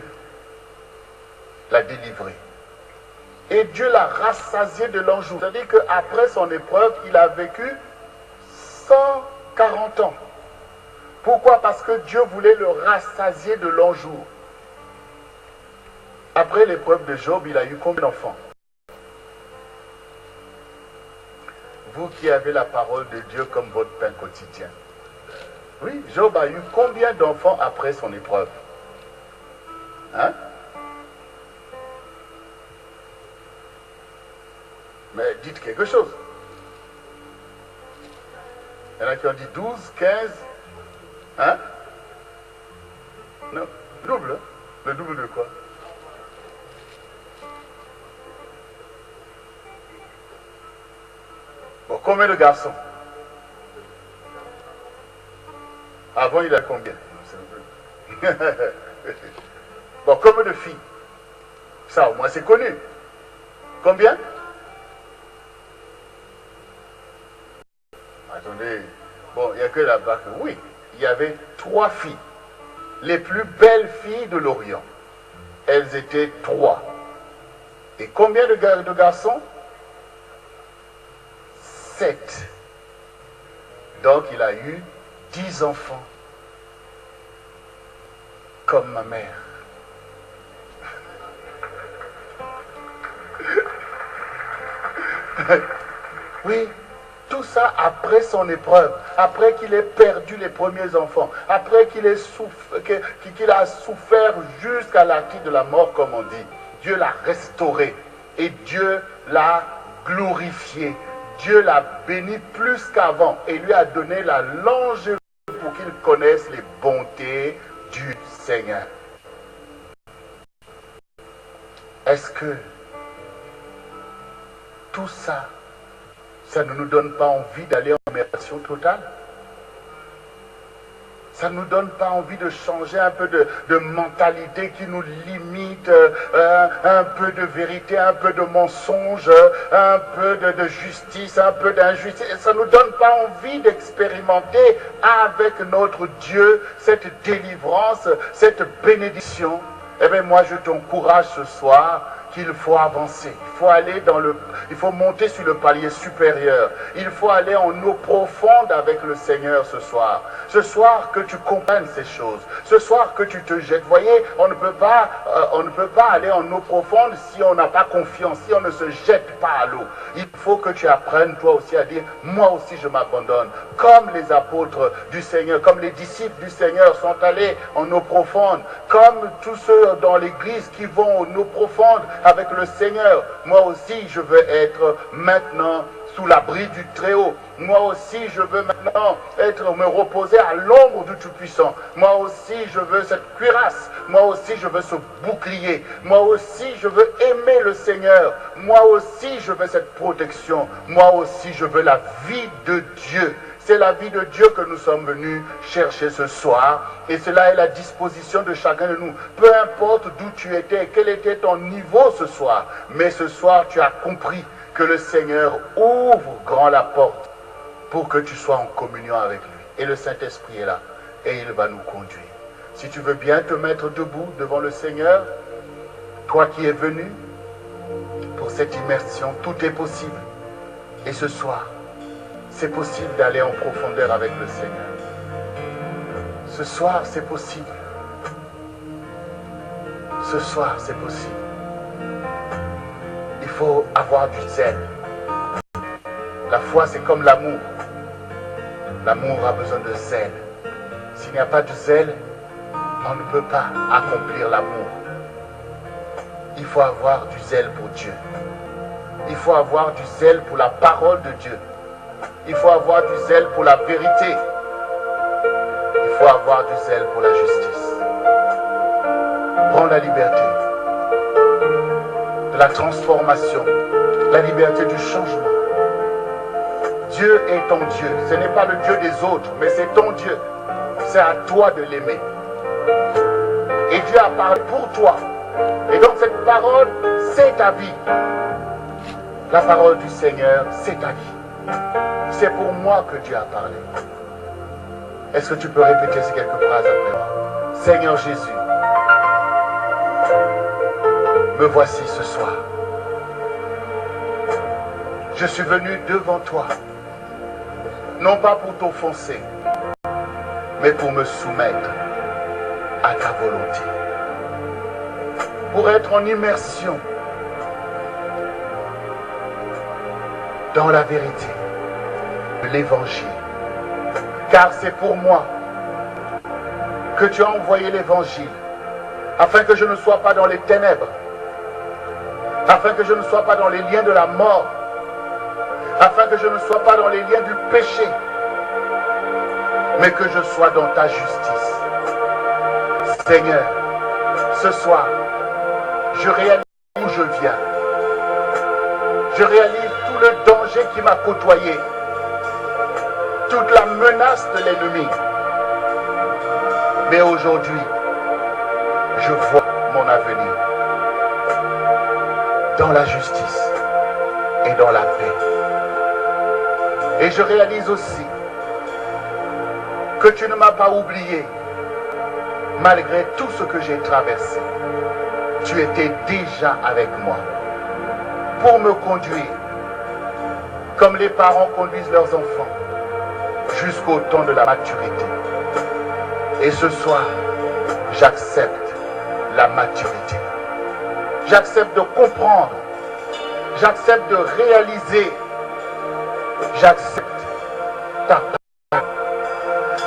l'a délivré. Et Dieu l'a rassasié de longs jours. C'est-à-dire qu'après son épreuve, il a vécu 140 ans. Pourquoi? Parce que Dieu voulait le rassasier de longs jours. Après l'épreuve de Job, il a eu combien d'enfants? Vous qui avez la parole de Dieu comme votre pain quotidien. Oui, Job a eu combien d'enfants après son épreuve? Hein? Mais dites quelque chose. Il y en a qui ont dit 12, 15. Hein? Non, double. Hein? Le double de quoi? Bon, combien de garçons? Avant, il a combien? Bon, comme de filles. Ça, au moins, c'est connu. Combien? Attendez. Bon, il n'y a que là-bas que... Oui, il y avait 3 filles. Les plus belles filles de l'Orient. Elles étaient 3. Et combien de garçons? 7. Donc, il a eu 10 enfants. Comme ma mère. Oui, tout ça après son épreuve, après qu'il ait perdu les premiers enfants, après qu'il a souffert jusqu'à l'acquis de la mort, comme on dit. Dieu l'a restauré et Dieu l'a glorifié. Dieu l'a béni plus qu'avant et lui a donné la longévité pour qu'il connaisse les bontés du Seigneur. Est-ce que tout ça, ça ne nous donne pas envie d'aller en immersion totale? Ça ne nous donne pas envie de changer un peu de mentalité qui nous limite, un peu de vérité, un peu de mensonge, un peu de justice, un peu d'injustice. Ça ne nous donne pas envie d'expérimenter avec notre Dieu cette délivrance, cette bénédiction. Eh bien, moi, je t'encourage ce soir qu'il faut avancer. Il faut monter sur le palier supérieur. Il faut aller en eau profonde avec le Seigneur ce soir. Ce soir que tu comprennes ces choses. Ce soir que tu te jettes. Vous voyez, on ne peut pas aller en eau profonde si on n'a pas confiance, si on ne se jette pas à l'eau. Il faut que tu apprennes toi aussi à dire, moi aussi je m'abandonne. Comme les apôtres du Seigneur, comme les disciples du Seigneur sont allés en eau profonde, comme tous ceux dans l'église qui vont en eau profonde avec le Seigneur. Moi aussi, je veux être maintenant sous l'abri du Très-Haut. Moi aussi, je veux maintenant me reposer à l'ombre du Tout-Puissant. Moi aussi, je veux cette cuirasse. Moi aussi, je veux ce bouclier. Moi aussi, je veux aimer le Seigneur. Moi aussi, je veux cette protection. Moi aussi, je veux la vie de Dieu. C'est la vie de Dieu que nous sommes venus chercher ce soir. Et cela est la disposition de chacun de nous. Peu importe d'où tu étais, quel était ton niveau ce soir. Mais ce soir, tu as compris que le Seigneur ouvre grand la porte pour que tu sois en communion avec lui. Et le Saint-Esprit est là. Et il va nous conduire. Si tu veux bien te mettre debout devant le Seigneur, toi qui es venu pour cette immersion, tout est possible. Et ce soir, c'est possible d'aller en profondeur avec le Seigneur. Ce soir, c'est possible. Ce soir, c'est possible. Il faut avoir du zèle. La foi, c'est comme l'amour. L'amour a besoin de zèle. S'il n'y a pas de zèle, on ne peut pas accomplir l'amour. Il faut avoir du zèle pour Dieu. Il faut avoir du zèle pour la parole de Dieu. Il faut avoir du zèle pour la vérité. Il faut avoir du zèle pour la justice. Prends la liberté de la transformation, la liberté du changement. Dieu est ton Dieu. Ce n'est pas le Dieu des autres, mais c'est ton Dieu. C'est à toi de l'aimer. Et Dieu a parlé pour toi. Et donc cette parole, c'est ta vie. La parole du Seigneur, c'est ta vie. C'est pour moi que Dieu a parlé. Est-ce que tu peux répéter ces quelques phrases après moi? Seigneur Jésus, me voici ce soir. Je suis venu devant toi, non pas pour t'offenser, mais pour me soumettre à ta volonté. Pour être en immersion dans la vérité de l'Évangile. Car c'est pour moi que tu as envoyé l'Évangile, afin que je ne sois pas dans les ténèbres, afin que je ne sois pas dans les liens de la mort, afin que je ne sois pas dans les liens du péché, mais que je sois dans ta justice. Seigneur, ce soir, je réalise où je viens. Je réalise tout le danger qui m'a côtoyé, toute la menace de l'ennemi. Mais aujourd'hui, je vois mon avenir dans la justice et dans la paix. Et je réalise aussi que tu ne m'as pas oublié malgré tout ce que j'ai traversé. Tu étais déjà avec moi pour me conduire comme les parents conduisent leurs enfants jusqu'au temps de la maturité. Et ce soir, j'accepte la maturité. J'accepte de comprendre. J'accepte de réaliser. J'accepte ta parole.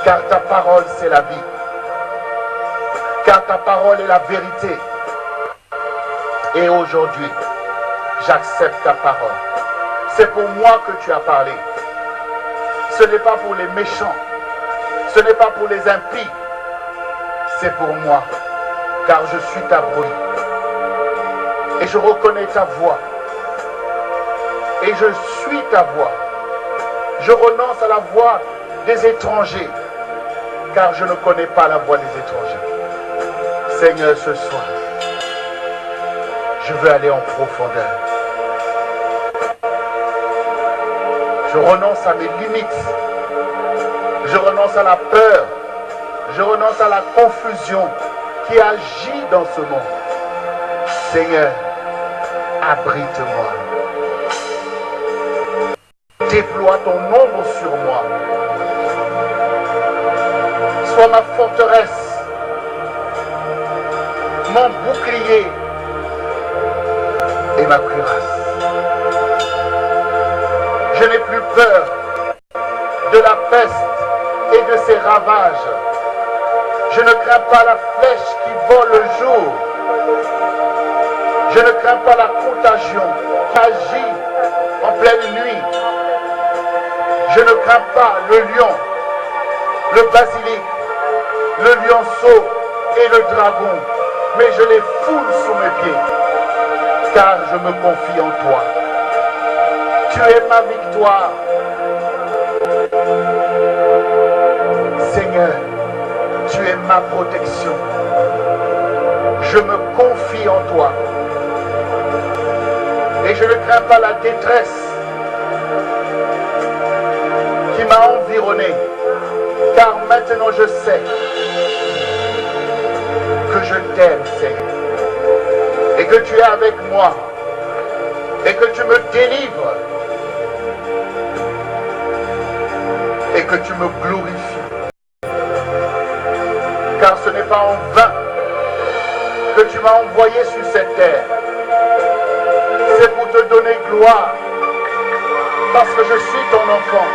Car ta parole, c'est la vie. Car ta parole est la vérité. Et aujourd'hui, j'accepte ta parole. C'est pour moi que tu as parlé. Ce n'est pas pour les méchants. Ce n'est pas pour les impies. C'est pour moi. Car je suis ta brebis. Et je reconnais ta voix. Et je suis ta voix. Je renonce à la voix des étrangers. Car je ne connais pas la voix des étrangers. Seigneur, ce soir, je veux aller en profondeur. Je renonce à mes limites. Je renonce à la peur. Je renonce à la confusion qui agit dans ce monde. Seigneur, abrite-moi. Déploie ton ombre sur moi. Sois ma forteresse, mon bouclier et ma cuirasse. Je n'ai plus peur de la peste et de ses ravages. Je ne crains pas la flèche qui vole le jour. Je ne crains pas la contagion qui agit en pleine nuit. Je ne crains pas le lion, le basilic, le lionceau et le dragon, mais je les foule sous mes pieds, car je me confie en toi. Tu es ma victoire. Seigneur, tu es ma protection. Je me confie en toi. Et je ne crains pas la détresse qui m'a environné, car maintenant je sais que je t'aime, Seigneur, et que tu es avec moi, et que tu me délivres, et que tu me glorifies. Car ce n'est pas en vain que tu m'as envoyé sur cette terre. C'est pour te donner gloire, parce que je suis ton enfant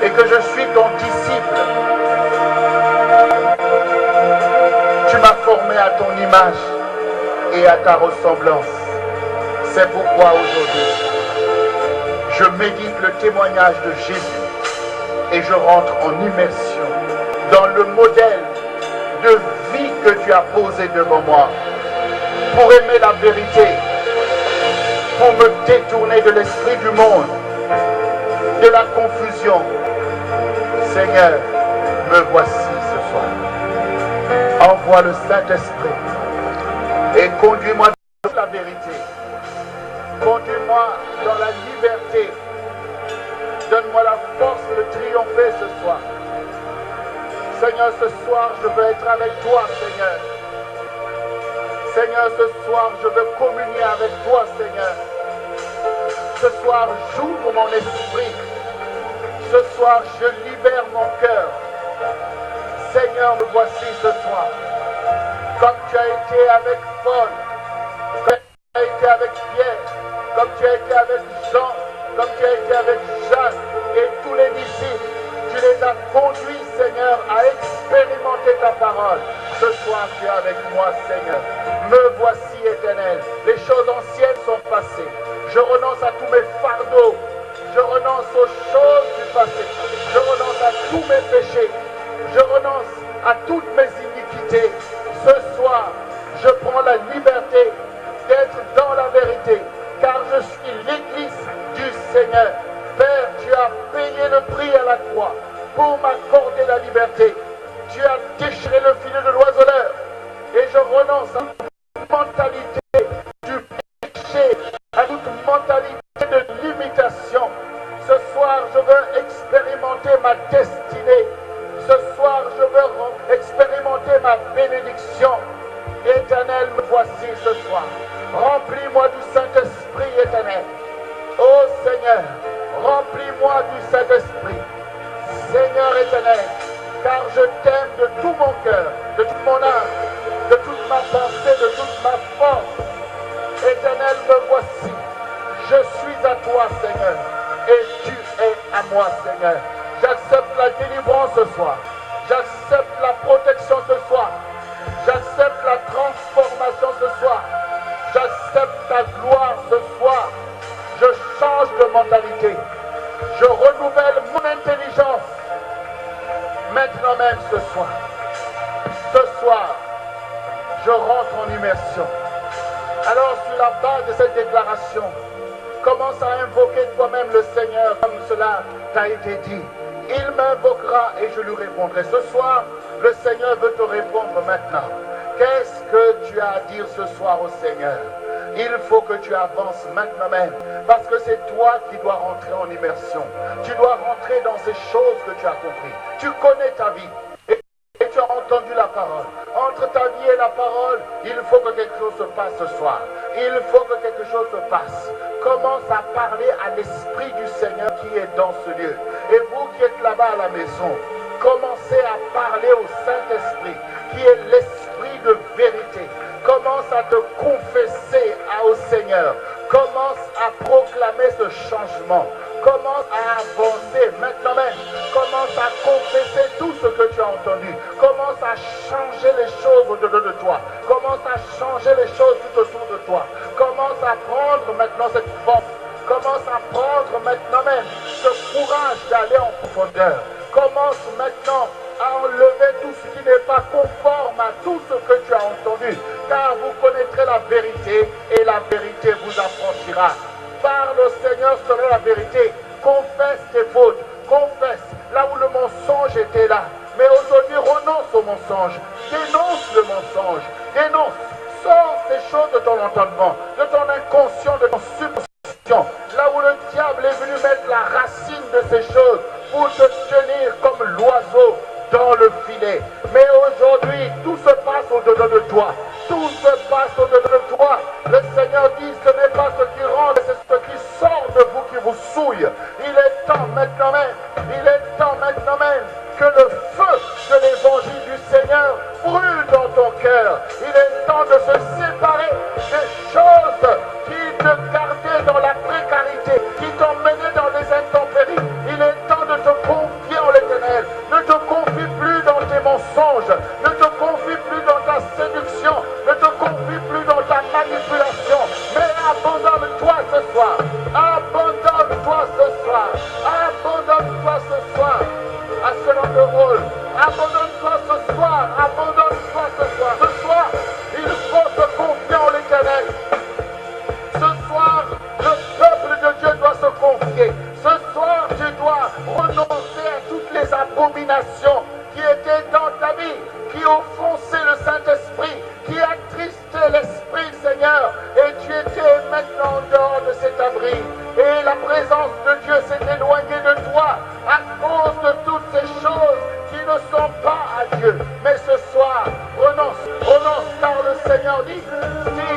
et que je suis ton disciple. Tu m'as formé à ton image et à ta ressemblance. C'est pourquoi aujourd'hui, je médite le témoignage de Jésus et je rentre en immersion dans le modèle de vie que tu as posé devant moi pour aimer la vérité, pour me détourner de l'esprit du monde, de la confusion. Seigneur, me voici ce soir. Envoie le Saint-Esprit et conduis-moi dans la vérité. Conduis-moi dans la liberté. Donne-moi la force de triompher ce soir. Seigneur, ce soir, je veux être avec toi, Seigneur. Seigneur, ce soir, je veux communier avec toi, Seigneur. Ce soir, j'ouvre mon esprit. Ce soir, je libère mon cœur. Seigneur, me voici ce soir. Comme tu as été avec Paul, comme tu as été avec Pierre, comme tu as été avec Jean, comme tu as été avec Jacques et tous les disciples. Tu les as conduits, Seigneur, à expérimenter ta parole. Ce soir, tu es avec moi, Seigneur. Me voici, Éternel. Les choses anciennes sont passées. Je renonce à tous mes fardeaux. Je renonce aux choses du passé. Je renonce à tous mes péchés. Je renonce à toutes mes iniquités. Ce soir, je prends la liberté d'être dans la vérité, car je suis l'Église du Seigneur. Père, tu as payé le prix à la croix pour m'accorder la liberté. Tu as déchiré le filet expérimenter ma destinée. Ce soir, je veux expérimenter ma bénédiction. Éternel, me voici ce soir. Remplis-moi du Saint-Esprit, Éternel. Ô Seigneur, remplis-moi du Saint-Esprit. Seigneur éternel, car je t'aime de tout mon cœur, de toute mon âme, de toute ma pensée, de toute ma force. Éternel, me voici. Je suis à toi, Seigneur, et tu es à moi, Seigneur. J'accepte la délivrance ce soir. J'accepte la protection ce soir. J'accepte la transformation ce soir. J'accepte ta gloire ce soir. Je change de mentalité. Je renouvelle mon intelligence. Maintenant même ce soir. Ce soir, je rentre en immersion. Alors sur la base de cette déclaration, commence à invoquer toi-même le Seigneur comme cela t'a été dit. Il m'invoquera et je lui répondrai. Ce soir, le Seigneur veut te répondre maintenant. Qu'est-ce que tu as à dire ce soir au Seigneur? Il faut que tu avances maintenant même. Parce que c'est toi qui dois rentrer en immersion. Tu dois rentrer dans ces choses que tu as compris. Tu connais ta vie. Et tu as entendu la parole. Entre ta vie et la parole, il faut que quelque chose se passe ce soir. Il faut que quelque chose se passe. Commence à parler à l'Esprit du Seigneur qui est dans ce lieu. Et vous qui êtes là-bas à la maison, commencez à parler au Saint-Esprit, qui est l'Esprit de vérité. Commence à te confesser au Seigneur. Commence à proclamer ce changement. Commence à avancer maintenant même. Commence à confesser tout ce que tu as entendu. Commence à changer les choses au-dedans de toi. Commence à changer les choses tout autour de toi. Commence à prendre maintenant cette force. Commence à prendre maintenant même ce courage d'aller en profondeur. Commence maintenant à enlever tout ce qui n'est pas conforme à tout ce que tu as entendu. Car vous connaîtrez la vérité et la vérité vous affranchira. Parle au Seigneur selon la vérité. Confesse tes fautes. Confesse là où le mensonge était là. Mais aujourd'hui, renonce au mensonge. Dénonce le mensonge. Dénonce. Sors ces choses de ton entendement, de ton inconscient, de ton subconscient. Là où le diable est venu mettre la racine de ces choses pour te tenir comme l'oiseau dans le filet. Mais aujourd'hui, tout se passe au-dedans de toi. Tout se passe au-dedans de toi. Le Seigneur dit, ce n'est pas ce qui rentre, c'est ce qui sort de vous qui vous souille. Il est temps maintenant même, il est temps maintenant même que le feu de l'évangile du Seigneur brûle dans ton cœur. Il est temps de se séparer des choses qui te gardaient dans la précarité, qui t'emmenaient dans les intempéries. Il est temps de te confier en l'Éternel. Ne te confie plus dans tes mensonges. Ne te confie plus dans ta séduction. Ne te confie plus dans ta manipulation. Mais abandonne-toi ce soir. Abandonne-toi ce soir. Abandonne-toi ce soir à ce nom de rôle. Abandonne-toi ce soir. Abandonne-toi ce soir. Ce soir, il faut se confier en l'Éternel. Ce soir, le peuple de Dieu doit se confier. Ce soir, tu dois renoncer à toutes les abominations qui étaient dans ta vie, qui offensaient le Saint-Esprit, qui attristaient l'Esprit, Seigneur. Et tu étais maintenant en dehors de cet abri. Et la présence de Dieu s'est éloignée de toi à cause de toutes ces choses qui ne sont pas à Dieu. Mais ce soir, renonce, renonce, car le Seigneur dit, si,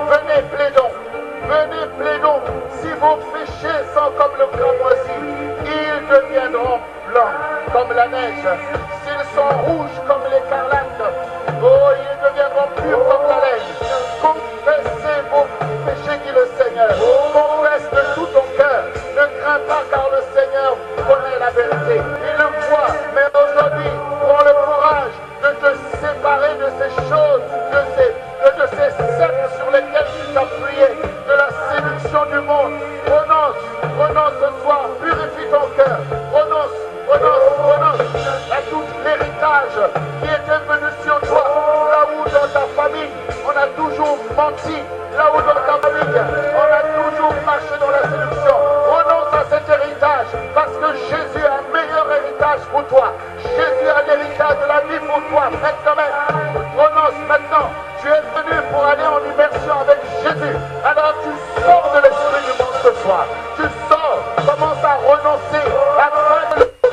venez, plaidons. Venez, plaidons. Si vos péchés sont comme le cramoisi, ils deviendront blancs comme la neige. S'ils sont rouges comme l'écarlate, oh, ils deviendront purs comme la laine. Confessez vos péchés, dit le Seigneur. Confesse de tout ton cœur. Ne crains pas, car le Seigneur connaît la vérité. Il le voit. Mais aujourd'hui, prends le courage de te séparer de ces choses, de ces sectes sur lesquelles tu t'appuyais, de la séduction du monde. Renonce, renonce ce soir, purifie ton cœur. Renonce, renonce, renonce à tout l'héritage qui était venu sur toi. Là où dans ta famille, on a toujours menti. Là où dans ta famille, on a toujours marché dans la séduction. Renonce à cet héritage, parce que Jésus a un meilleur héritage pour toi. Jésus a l'héritage de la vie pour toi. Maintenant même, renonce maintenant. Tu es venu pour aller en immersion avec Jésus. Alors tu sors de l'esprit du monde ce soir. Tu sors, commence à renoncer afin que le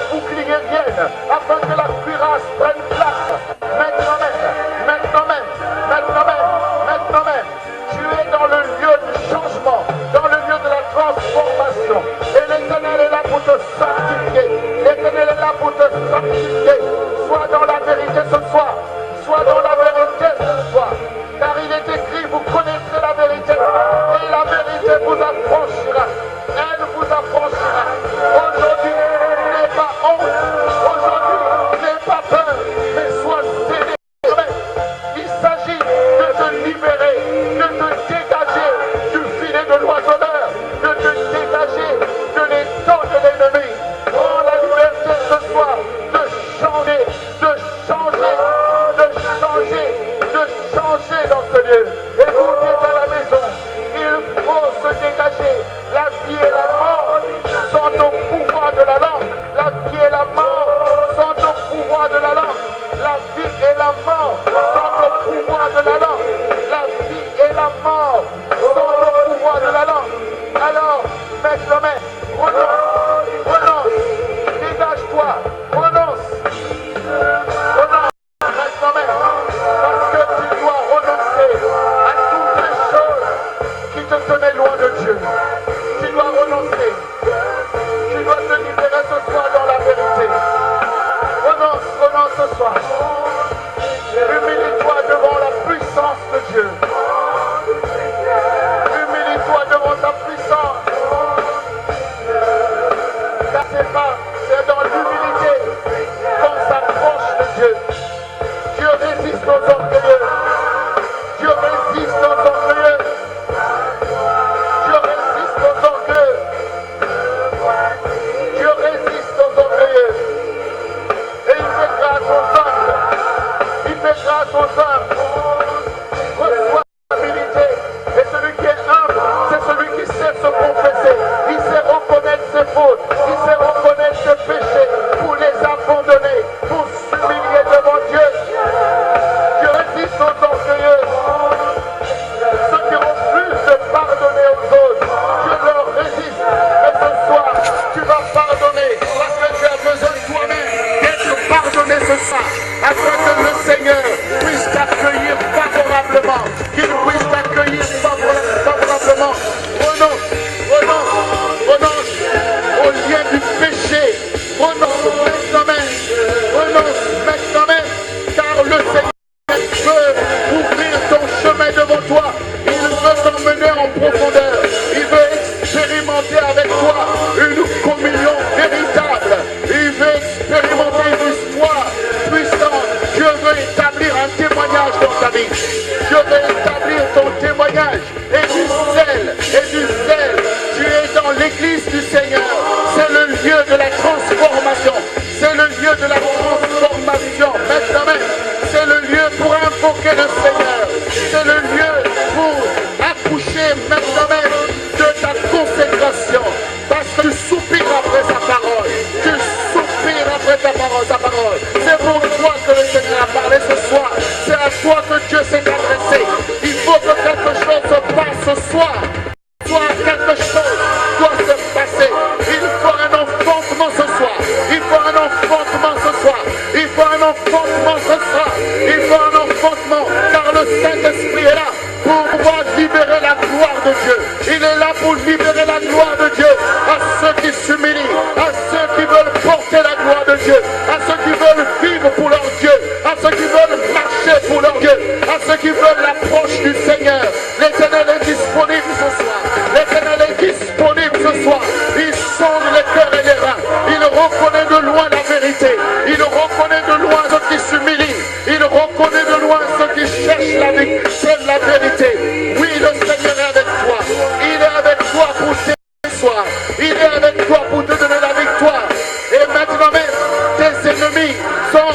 orgueilleux. Dieu résiste aux orgueilleux. Dieu résiste aux orgueilleux. Dieu résiste aux orgueilleux. Et il fait grâce aux humbles. Il fait grâce aux humbles. Reçois l'humilité. Et celui qui est humble, c'est celui qui sait se confesser. Il sait reconnaître ses fautes. Il sait reconnaître ses péchés pour les abandonner, pour s'humilier devant Dieu. Dieu résiste aux orgueilleux. Ceux qui refusent de pardonner aux autres, Dieu leur résiste. Et ce soir, tu vas pardonner parce que tu as besoin de toi-même d'être pardonné ce soir, afin que le Seigneur puisse t'accueillir favorablement, qu'il puisse t'accueillir favorablement. Renonce au lien du péché. Renonce maintenant même, car le Seigneur veut ouvrir ton chemin devant toi. Il veut t'emmener en profondeur. Il veut expérimenter avec toi une communion véritable. Il veut expérimenter une histoire puissante. Dieu veut établir un témoignage dans ta vie. Dieu veut établir ton témoignage et du zèle. Tu es dans l'église du Seigneur. C'est le lieu de la transformation. C'est le lieu de la transformation. Maintenant même, c'est le lieu pour invoquer le Seigneur. C'est le lieu pour accoucher maintenant même de ta consécration. Parce que tu soupires après sa parole. Tu soupires après ta parole. C'est pour toi que le Seigneur a parlé ce soir. C'est à toi que Dieu s'est adressé. Il faut que quelque chose se passe ce soir. Quelque chose doit se passer. Il faut un enfantement ce soir. Il faut un enfantement ce soir. Il faut un enfantement ce soir. Il faut un enfantement, car le Saint-Esprit est là pour pouvoir libérer la gloire de Dieu. Il est là pour libérer la gloire de Dieu à ceux qui s'humilient, à ceux qui veulent porter la gloire de Dieu, à ceux qui veulent vivre pour leur Dieu, à ceux qui veulent marcher pour leur Dieu, à ceux qui veulent l'approche du Seigneur. L'Éternel est disponible ce soir. L'Éternel est disponible ce soir. Il sonde les cœurs et les reins. Il reconnaît de loin la vérité. Il reconnaît de loin ceux qui s'humilient. Il reconnaît de loin ceux qui cherchent la vérité. Oui, le Seigneur est avec toi. Il est avec toi pour t'aider ce soir. Il est avec toi pour te donner la victoire. Et maintenant même, tes ennemis sont